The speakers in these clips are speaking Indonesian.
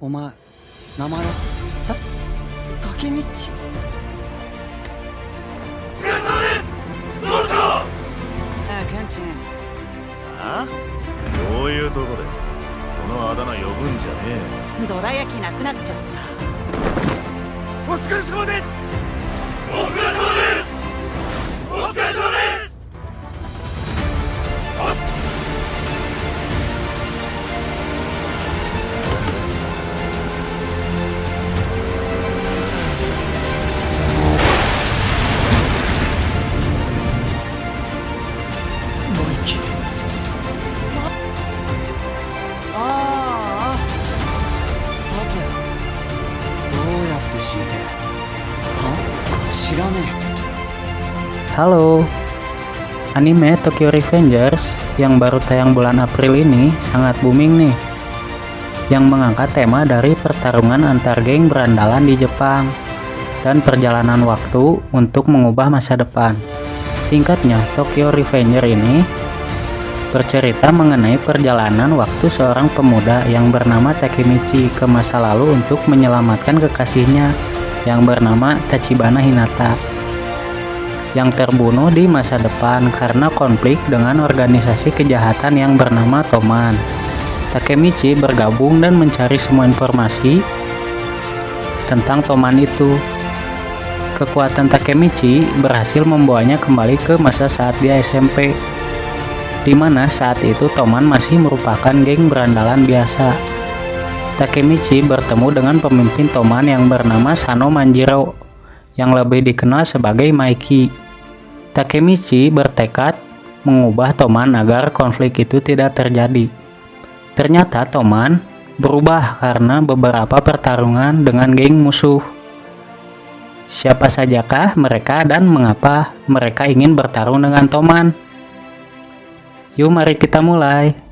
お前、名前は？竹道。ああ、ケンチン。あ？どういうとこでそのあだ名呼ぶんじゃねどら焼きなくなっちゃっえ。お疲れ様です。お疲れ様です。お疲れ様です。た。ああ。さて、どうやって死んで？は？知らねHalo, anime Tokyo Revengers yang baru tayang bulan April ini sangat booming nih, yang mengangkat tema dari pertarungan antar geng berandalan di Jepang dan perjalanan waktu untuk mengubah masa depan. Singkatnya, Tokyo Revenger ini bercerita mengenai perjalanan waktu seorang pemuda yang bernama Takemichi ke masa lalu untuk menyelamatkan kekasihnya yang bernama Tachibana Hinata, yang terbunuh di masa depan karena konflik dengan organisasi kejahatan yang bernama Toman. Takemichi bergabung dan mencari semua informasi tentang Toman itu. Kekuatan Takemichi berhasil membawanya kembali ke masa saat dia SMP, di mana saat itu Toman masih merupakan geng berandalan biasa. Takemichi bertemu dengan pemimpin Toman yang bernama Sano Manjiro, yang lebih dikenal sebagai Maiki. Takemichi bertekad mengubah Toman agar konflik itu tidak terjadi. Ternyata Toman berubah karena beberapa pertarungan dengan geng musuh. Siapa sajakah mereka dan mengapa mereka ingin bertarung dengan Toman? Yuk mari kita mulai.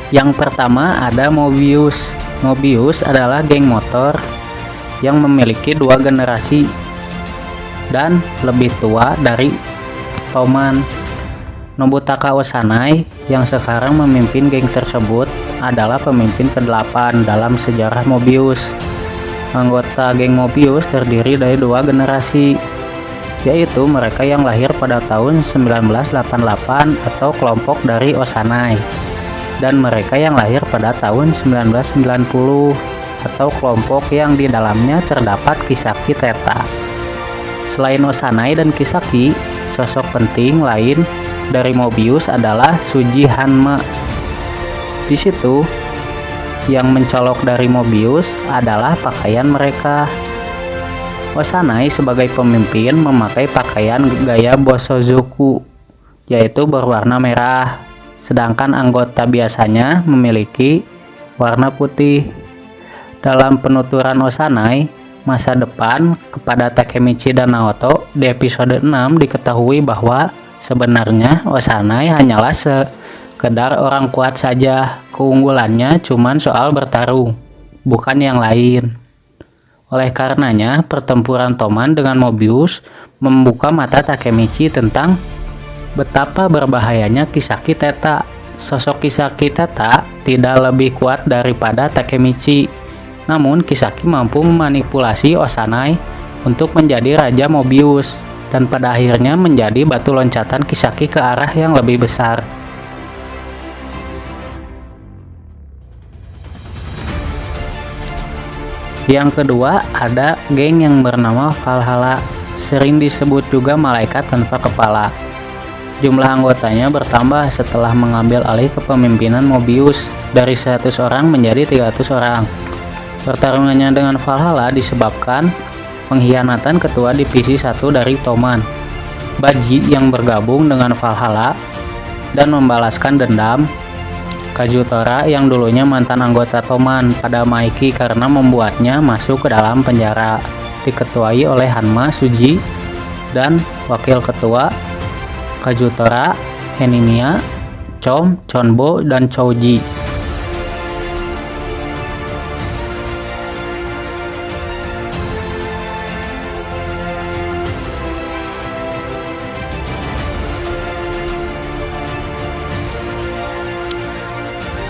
Yang pertama ada Mobius. Mobius adalah geng motor yang memiliki dua generasi dan lebih tua dari Toman. Nobutaka Osanai yang sekarang memimpin geng tersebut adalah pemimpin ke-8 dalam sejarah Mobius. Anggota geng Mobius terdiri dari dua generasi, yaitu mereka yang lahir pada tahun 1988 atau kelompok dari Osanai, dan mereka yang lahir pada tahun 1990 atau kelompok yang di dalamnya terdapat Kisaki Theta. Selain Osanai dan Kisaki, sosok penting lain dari Mobius adalah Tsuji Hanma. Di situ, yang mencolok dari Mobius adalah pakaian mereka. Osanai sebagai pemimpin memakai pakaian gaya Bosozoku, yaitu berwarna merah, sedangkan anggota biasanya memiliki warna putih. Dalam penuturan Osanai masa depan kepada Takemichi dan Naoto di episode 6 diketahui bahwa sebenarnya Osanai hanyalah sekedar orang kuat saja, keunggulannya cuman soal bertarung, bukan yang lain. Oleh karenanya pertempuran Toman dengan Mobius membuka mata Takemichi tentang betapa berbahayanya Kisaki Theta. Sosok Kisaki Theta tidak lebih kuat daripada Takemichi, namun Kisaki mampu memanipulasi Osanai untuk menjadi Raja Mobius, dan pada akhirnya menjadi batu loncatan Kisaki ke arah yang lebih besar. Yang kedua, ada geng yang bernama Valhalla, sering disebut juga malaikat tanpa kepala. Jumlah anggotanya bertambah setelah mengambil alih kepemimpinan Mobius dari 100 orang menjadi 300 orang. Pertarungannya dengan Valhalla disebabkan pengkhianatan ketua divisi 1 dari Toman, Baji, yang bergabung dengan Valhalla dan membalaskan dendam Kazutora yang dulunya mantan anggota Toman pada Maiki karena membuatnya masuk ke dalam penjara, diketuai oleh Hanma Suji dan wakil ketua Kazutora, Henimiya, Chonbo, dan Chouji.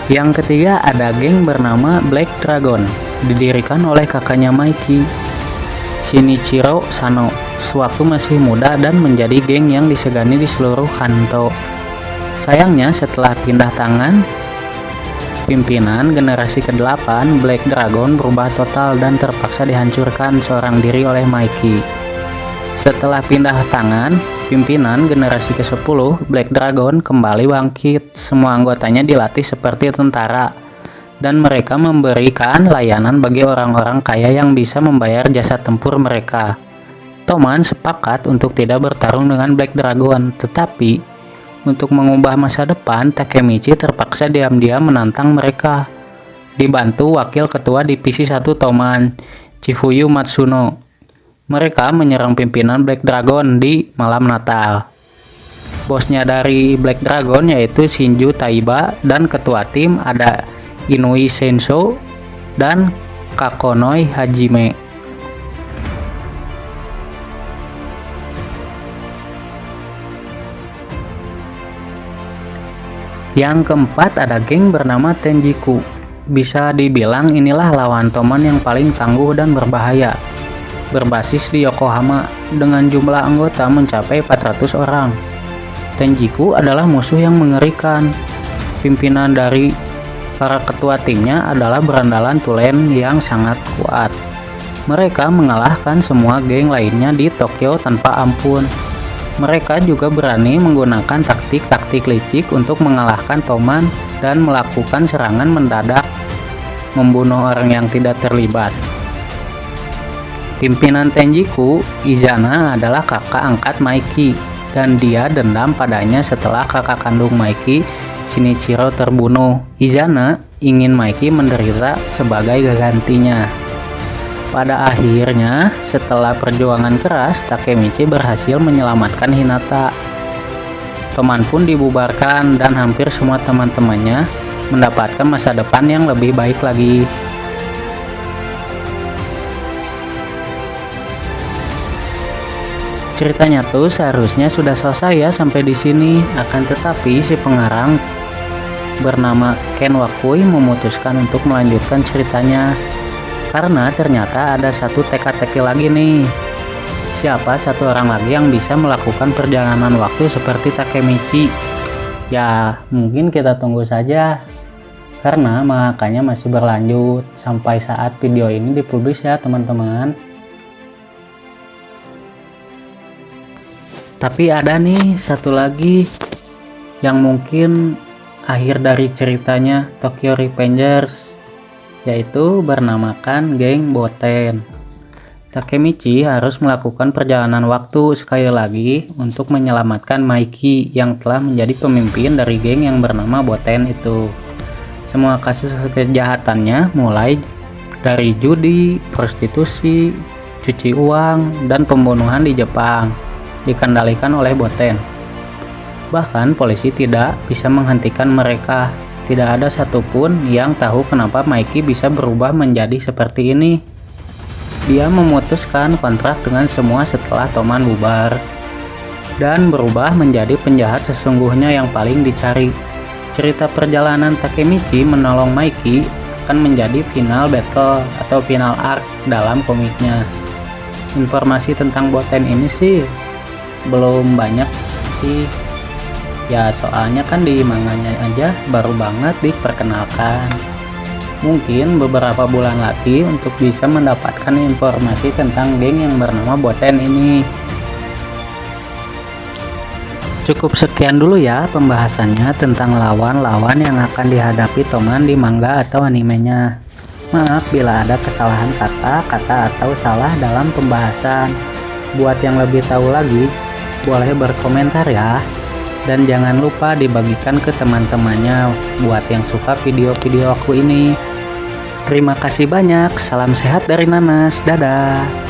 Yang ketiga, ada geng bernama Black Dragon, didirikan oleh kakaknya Maiki, Shinichiro Sano, sewaktu masih muda dan menjadi geng yang disegani di seluruh Kanto. Sayangnya setelah pindah tangan pimpinan generasi ke-8, Black Dragon berubah total dan terpaksa dihancurkan seorang diri oleh Maiki. Setelah pindah tangan pimpinan generasi ke-10, Black Dragon kembali bangkit. Semua anggotanya dilatih seperti tentara, dan mereka memberikan layanan bagi orang-orang kaya yang bisa membayar jasa tempur mereka. Toman sepakat untuk tidak bertarung dengan Black Dragon, tetapi untuk mengubah masa depan, Takemichi terpaksa diam-diam menantang mereka, dibantu wakil ketua divisi 1 Toman, Chifuyu Matsuno. Mereka menyerang pimpinan Black Dragon di malam Natal. Bosnya dari Black Dragon yaitu Shinju Taiba, dan ketua tim ada Inui Sensou dan Kakonoi Hajime. Yang keempat, ada geng bernama Tenjiku. Bisa dibilang inilah lawan Toman yang paling tangguh dan berbahaya. Berbasis di Yokohama dengan jumlah anggota mencapai 400 orang. Tenjiku adalah musuh yang mengerikan. Pimpinan dari para ketua timnya adalah berandalan tulen yang sangat kuat. Mereka mengalahkan semua geng lainnya di Tokyo tanpa ampun. Mereka juga berani menggunakan taktik-taktik licik untuk mengalahkan Toman dan melakukan serangan mendadak, membunuh orang yang tidak terlibat. Pimpinan Tenjiku, Izana, adalah kakak angkat Maiki, dan dia dendam padanya setelah kakak kandung Maiki, Shinichiro, terbunuh. Izana ingin Maiki menderita sebagai gantinya. Pada akhirnya, setelah perjuangan keras, Takemichi berhasil menyelamatkan Hinata. Toman pun dibubarkan dan hampir semua teman-temannya mendapatkan masa depan yang lebih baik lagi. Ceritanya tuh seharusnya sudah selesai ya sampai di sini, akan tetapi si pengarang bernama Ken Wakui memutuskan untuk melanjutkan ceritanya karena ternyata ada satu teka-teki lagi nih. Siapa satu orang lagi yang bisa melakukan perjalanan waktu seperti Takemichi? Ya, mungkin kita tunggu saja karena makanya masih berlanjut sampai saat video ini dipublish ya teman-teman. Tapi ada nih satu lagi yang mungkin akhir dari ceritanya Tokyo Revengers, yaitu bernamakan geng Boten. Takemichi harus melakukan perjalanan waktu sekali lagi untuk menyelamatkan Maiki yang telah menjadi pemimpin dari geng yang bernama Boten itu. Semua kasus kejahatannya mulai dari judi, prostitusi, cuci uang, dan pembunuhan di Jepang dikendalikan oleh Boten. Bahkan polisi tidak bisa menghentikan mereka. Tidak ada satupun yang tahu kenapa Maiki bisa berubah menjadi seperti ini. Dia memutuskan kontrak dengan semua setelah Toman bubar dan berubah menjadi penjahat sesungguhnya yang paling dicari. Cerita perjalanan Takemichi menolong Maiki akan menjadi final battle atau final arc dalam komiknya. Informasi tentang Boten ini sih belum banyak sih ya, soalnya kan di manganya aja baru banget diperkenalkan. mungkin beberapa bulan lagi untuk bisa mendapatkan informasi tentang geng yang bernama Boten ini. Cukup sekian dulu ya pembahasannya tentang lawan-lawan yang akan dihadapi Toman di manga atau animenya. Maaf bila ada kesalahan kata atau salah dalam pembahasan. Buat yang lebih tahu lagi, boleh berkomentar ya. Dan jangan lupa dibagikan ke teman-temannya buat yang suka video-video aku ini. Terima kasih banyak, salam sehat dari Nanas, dadah.